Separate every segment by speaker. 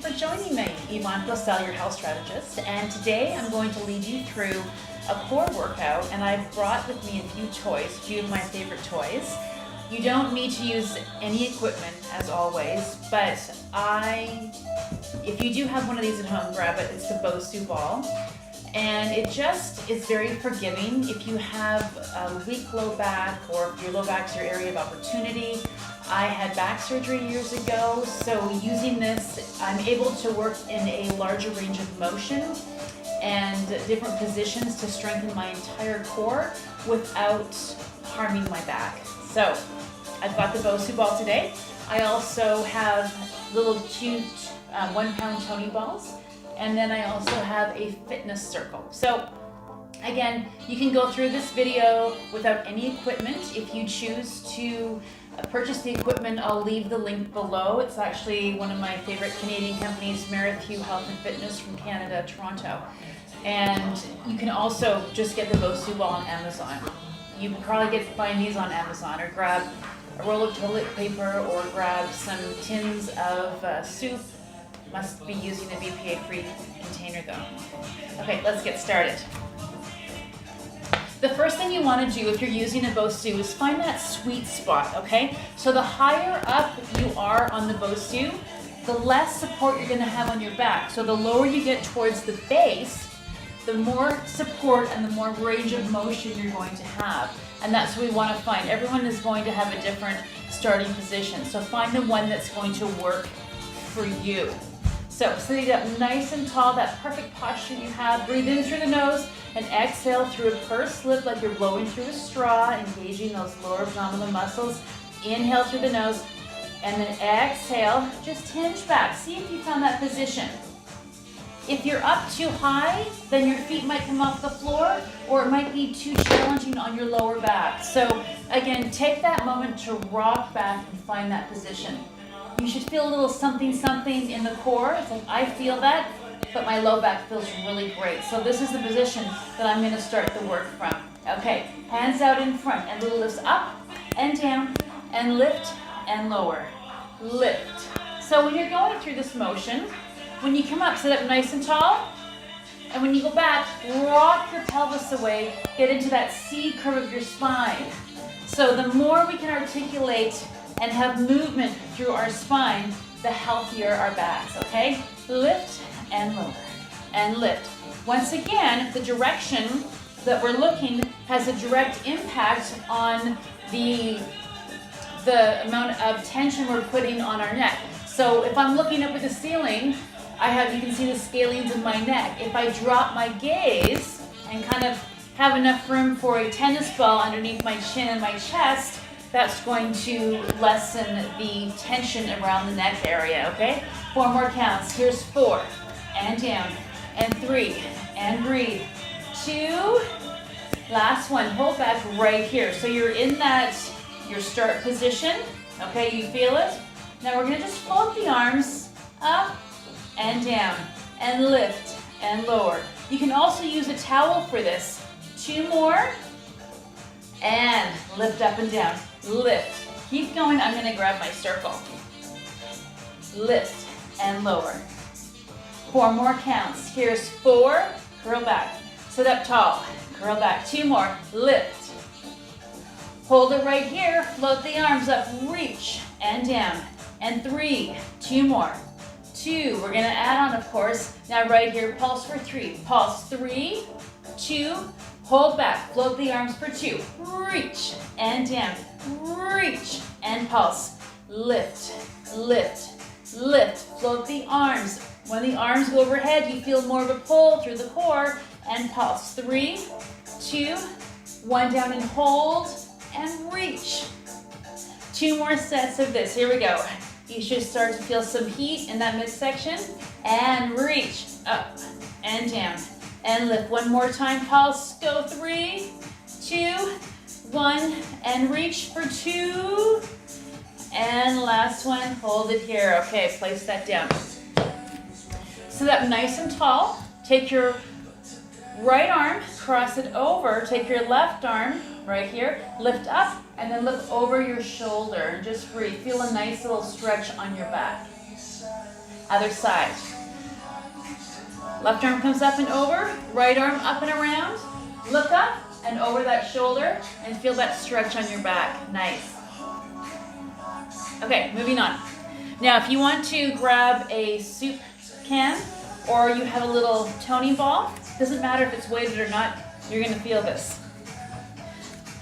Speaker 1: for joining me. Yvonne, Kohsel, your health strategist, and today I'm going to lead you through a core workout, and I've brought with me a few of my favorite toys. You don't need to use any equipment, as always, but if you do have one of these at home, grab it. It's the Bosu ball, and it just is very forgiving if you have a weak low back, or if your low back's your area of opportunity. I had back surgery years ago, so using this, I'm able to work in a larger range of motion and different positions to strengthen my entire core without harming my back. So I've got the Bosu ball today. I also have little cute 1 pound Tony balls, and then I also have a fitness circle. So again, you can go through this video without any equipment. If you choose to purchase the equipment, I'll leave the link below. It's actually one of my favorite Canadian companies, Marathon Health and Fitness from Canada, Toronto. And you can also just get the Bosu ball on Amazon. You can probably find these on Amazon, or grab a roll of toilet paper, or grab some tins of soup. Must be using a BPA-free container though. Okay, let's get started. The first thing you want to do if you're using a Bosu is find that sweet spot, okay? So the higher up you are on the Bosu, the less support you're going to have on your back. So the lower you get towards the base, the more support and the more range of motion you're going to have. And that's what we want to find. Everyone is going to have a different starting position. So find the one that's going to work for you. So sitting up nice and tall, that perfect posture you have. Breathe in through the nose and exhale through a pursed lip like you're blowing through a straw, engaging those lower abdominal muscles. Inhale through the nose and then exhale. Just hinge back. See if you found that position. If you're up too high, then your feet might come off the floor, or it might be too challenging on your lower back. So again, take that moment to rock back and find that position. You should feel a little something in the core. It's like, I feel that, but my low back feels really great. So this is the position that I'm going to start the work from. Okay, hands out in front, and little lifts up and down, and lift and lower. Lift. So when you're going through this motion, when you come up, sit up nice and tall, and when you go back, rock your pelvis away, get into that C curve of your spine. So the more we can articulate and have movement through our spine, the healthier our backs, okay? Lift and lower, and lift. Once again, the direction that we're looking has a direct impact on the amount of tension we're putting on our neck. So if I'm looking up at the ceiling, you can see the scalenes in my neck. If I drop my gaze and kind of have enough room for a tennis ball underneath my chin and my chest, that's going to lessen the tension around the neck area, okay? 4 more counts. Here's 4, and down, and 3, and breathe. 2, last one. Hold back right here. So you're in your start position, okay? You feel it? Now we're gonna just float the arms up and down, and lift and lower. You can also use a towel for this. 2 more, and lift up and down. Lift. Keep going. I'm going to grab my circle. Lift and lower. 4 more counts. Here's 4. Curl back. Sit up tall. Curl back. 2 more. Lift. Hold it right here. Float the arms up. Reach and down. And 3. 2 more. 2. We're going to add on, of course. Now right here, pulse for 3. Pulse. 3, 2. Hold back. Float the arms for 2. Reach and down. Reach and pulse. Lift, lift, lift. Float the arms. When the arms go overhead, you feel more of a pull through the core, and pulse. 3, 2, 1 down and hold, and reach. 2 more sets of this. Here we go. You should start to feel some heat in that midsection, and reach up and down and lift. 1 more time. Pulse. Go. 3, 2, 1, and reach for 2, and last one. Hold it here. Okay, place that down. Sit up nice and tall. Take your right arm, cross it over. Take your left arm right here, lift up, and then look over your shoulder and just breathe. Feel a nice little stretch on your back. Other side. Left arm comes up and over, right arm up and around. Look up and over that shoulder and feel that stretch on your back. Nice. Okay, moving on. Now, if you want to grab a soup can or you have a little toning ball, doesn't matter if it's weighted or not, you're gonna feel this.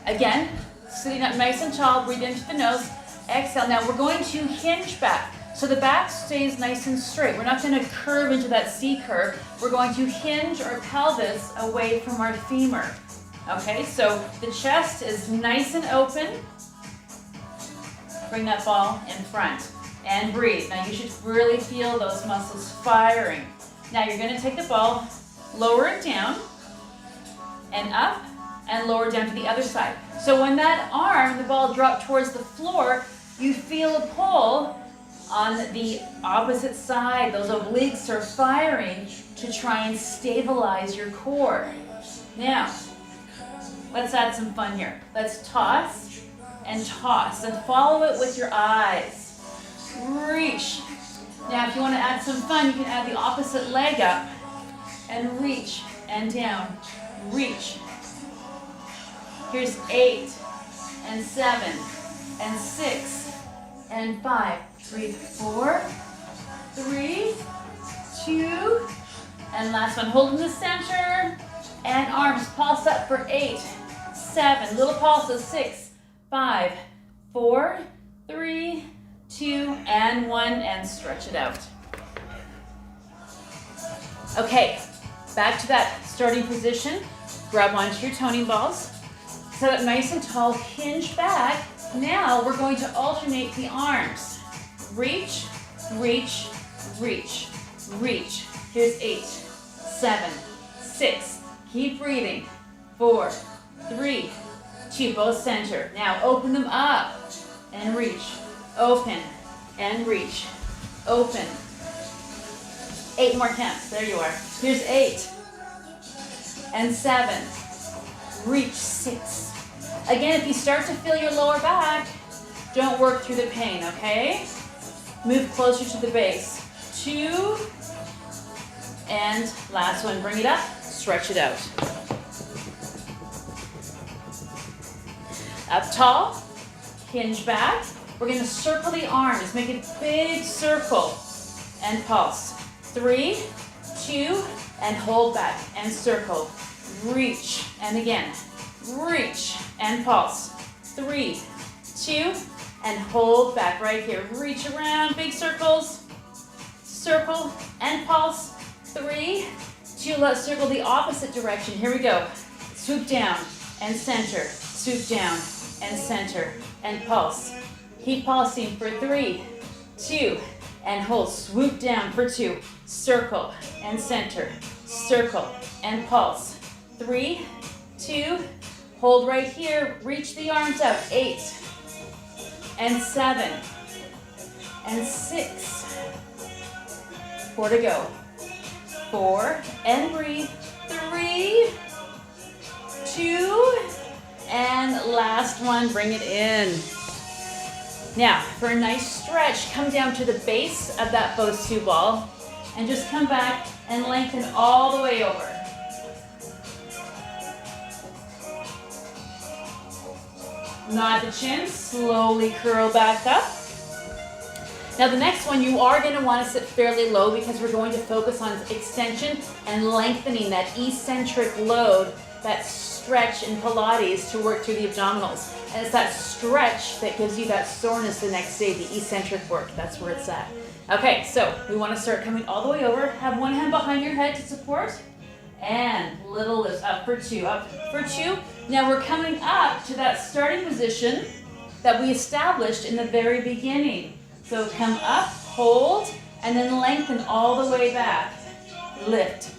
Speaker 1: Again, sitting up nice and tall, breathe into the nose, exhale. Now we're going to hinge back. So the back stays nice and straight. We're not gonna curve into that C curve. We're going to hinge our pelvis away from our femur. Okay, so the chest is nice and open. Bring that ball in front and breathe. Now you should really feel those muscles firing. Now you're gonna take the ball, lower it down and up and lower down to the other side. So when that arm, the ball dropped towards the floor, you feel a pull on the opposite side. Those obliques are firing to try and stabilize your core. Now, let's add some fun here. Let's toss and follow it with your eyes. Reach. Now, if you want to add some fun, you can add the opposite leg up and reach and down. Reach. Here's 8 and 7 and 6 and 5. 3, 4, 3, 2, and last one. Hold in the center and arms pulse up for 8, 7. Little pulses. 6, 5, 4, 3, 2, and 1, and stretch it out. Okay, back to that starting position. Grab onto your toning balls. Set up nice and tall, hinge back. Now we're going to alternate the arms. Reach, reach, reach, reach. Here's 8, 7, 6. Keep breathing. 4, 3, 2. Both center. Now open them up and reach. Open and reach. Open. 8 more counts. There you are. Here's 8 and 7. Reach. 6. Again, if you start to feel your lower back, don't work through the pain, okay? Move closer to the base. 2, and last one. Bring it up, stretch it out. Up tall, hinge back. We're gonna circle the arms, make a big circle, and pulse. 3, 2, and hold back, and circle. Reach, and again. Reach, and pulse. 3, 2, and hold back right here. Reach around, big circles. Circle and pulse. 3, 2, let's circle the opposite direction. Here we go. Swoop down and center. Swoop down and center and pulse. Keep pulsing for 3, 2, and hold. Swoop down for 2. Circle and center. Circle and pulse. 3, 2, hold right here. Reach the arms out. 8 and 7 and 6. 4 to go. 4 and breathe. 3, 2, and last one, bring it in. Now, for a nice stretch, come down to the base of that Bosu ball and just come back and lengthen all the way over. Nod the chin, slowly curl back up. Now the next one, you are going to want to sit fairly low because we're going to focus on extension and lengthening that eccentric load, that stretch in Pilates to work through the abdominals. And it's that stretch that gives you that soreness the next day, the eccentric work. That's where it's at. Okay, so we want to start coming all the way over. Have one hand behind your head to support. And little lift, up for 2, up for 2. Now we're coming up to that starting position that we established in the very beginning. So come up, hold, and then lengthen all the way back. Lift,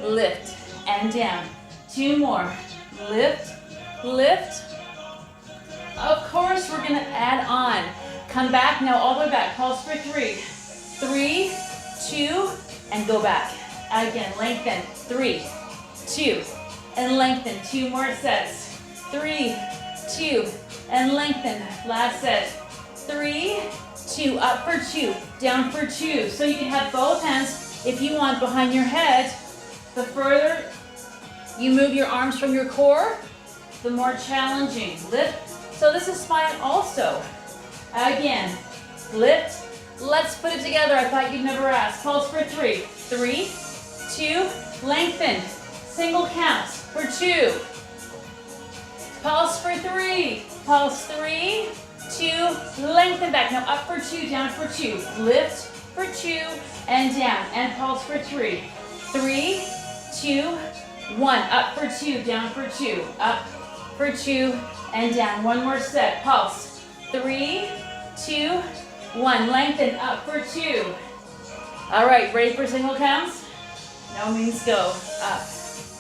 Speaker 1: lift, and down. 2 more. Lift, lift. Of course, we're going to add on. Come back now all the way back. Pulse for 3. 3, 2, and go back. Again, lengthen. 3, 2, and lengthen. 2 more sets. 3, 2, and lengthen. Last set. 3, 2, up for 2, down for 2. So you can have both hands, if you want, behind your head. The further you move your arms from your core, the more challenging. Lift. So this is fine also. Again, lift. Let's put it together. I thought you'd never ask. Pulse for 3. 3, 2, lengthen. Single counts for 2. Pulse for 3. Pulse 3, 2, lengthen back. Now up for 2, down for 2. Lift for 2 and down. And pulse for 3. 3, 2, 1. Up for 2, down for 2. Up for 2 and down. One more set. Pulse. 3, 2, 1. Lengthen. Up for 2. All right, ready for single counts? No means go. Up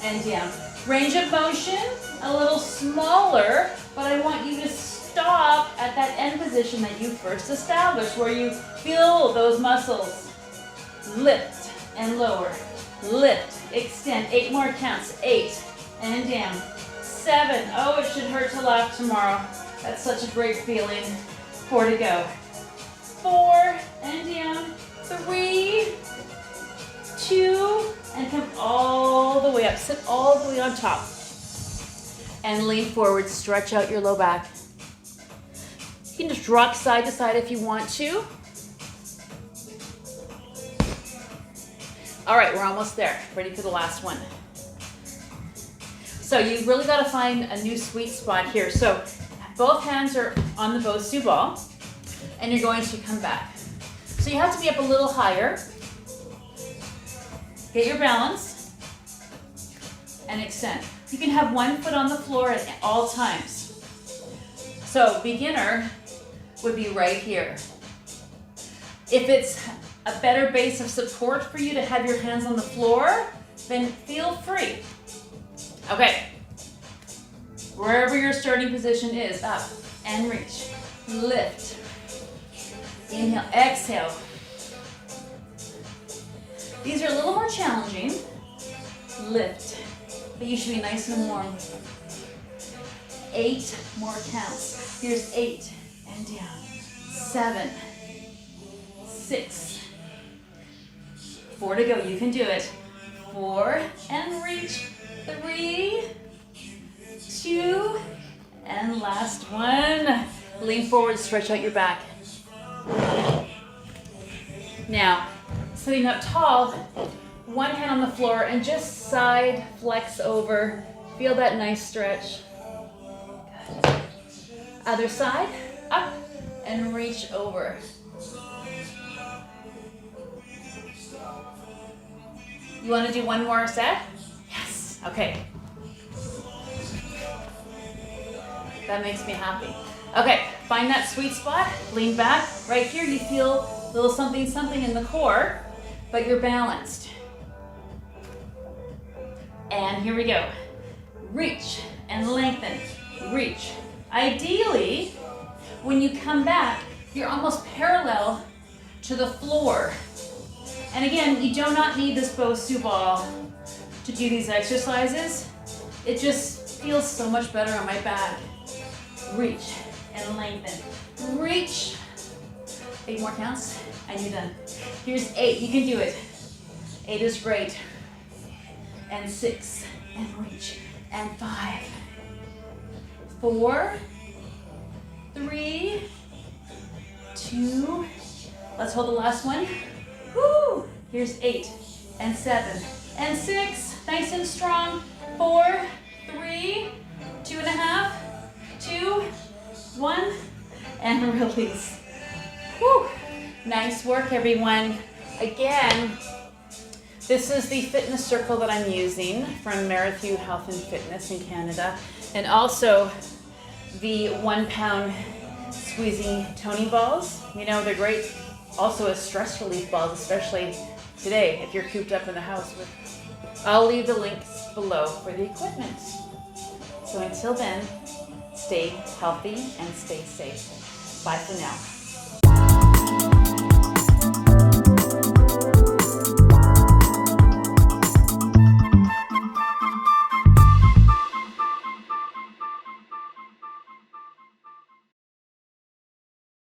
Speaker 1: and down. Range of motion, a little smaller, but I want you to stop at that end position that you first established, where you feel those muscles. Lift and lower. Lift, extend. 8 more counts. 8 and down. 7. Oh, it should hurt to laugh tomorrow. That's such a great feeling. 4 to go. 4 and down. 3, 2, and come all the way up. Sit all the way on top. And lean forward. Stretch out your low back. You can just rock side to side if you want to. All right, we're almost there. Ready for the last one. So you really got to find a new sweet spot here. So both hands are on the Bosu ball, and you're going to come back. So you have to be up a little higher. Get your balance and extend. You can have one foot on the floor at all times. So beginner would be right here. If it's a better base of support for you to have your hands on the floor, then feel free. Okay. Wherever your starting position is, up and reach. Lift. Inhale, exhale. These are a little more challenging. Lift. But you should be nice and warm. 8 more counts. Here's 8 and down. 7, 6, 4 to go. You can do it. 4 and reach. 3, 2, and last one. Lean forward, stretch out your back. Now, sitting up tall, one hand on the floor and just side flex over. Feel that nice stretch. Good. Other side, up and reach over. You want to do one more set? Yes. Okay. That makes me happy. Okay, find that sweet spot, lean back. Right here you feel a little something something in the core, but you're balanced. And here we go. Reach and lengthen, reach. Ideally, when you come back, you're almost parallel to the floor. And again, you do not need this Bosu ball to do these exercises. It just feels so much better on my back. Reach and lengthen. Reach. 8 more counts and you're done. Here's 8. You can do it. 8 is great. And 6 and reach. And 5, 4, 3, 2. Let's hold the last one. Woo! Here's 8 and 7 and 6. Nice and strong. 4, 3, 2.5, 2, 1, and release. Woo! Nice work, everyone. Again, this is the fitness circle that I'm using from Marathon Health and Fitness in Canada, and also the 1 pound squeezy toning balls. You know, they're great also as stress relief balls, especially today if you're cooped up in the house. I'll leave the links below for the equipment. So until then, stay healthy and stay safe. Bye for now.